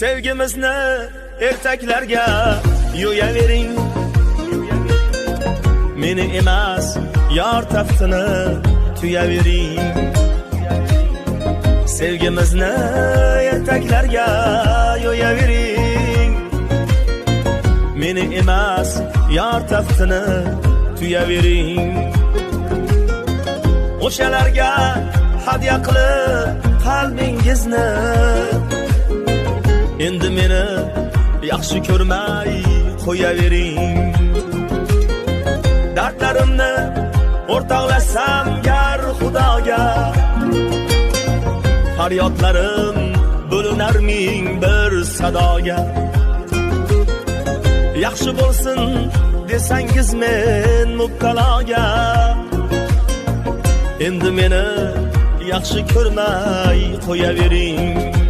Sevgimizni ertaklarga yo'yavering. Meni emas, yor taftini tuyavering. Sevgimizni ertaklarga yo'yavering. Meni emas, yor taftini tuyavering. O'shalarga hadya qilib qalbingizni, endi meni yaxshi ko'rmay qo'yavering. Dardlarimni o'rtoqlashsam gar Xudoga, faryodlarim bo'linar ming bir sadoga. Yaxshi bo'lsin desangiz men mubtaloga, endi meni yaxshi ko'rmay qo'yavering.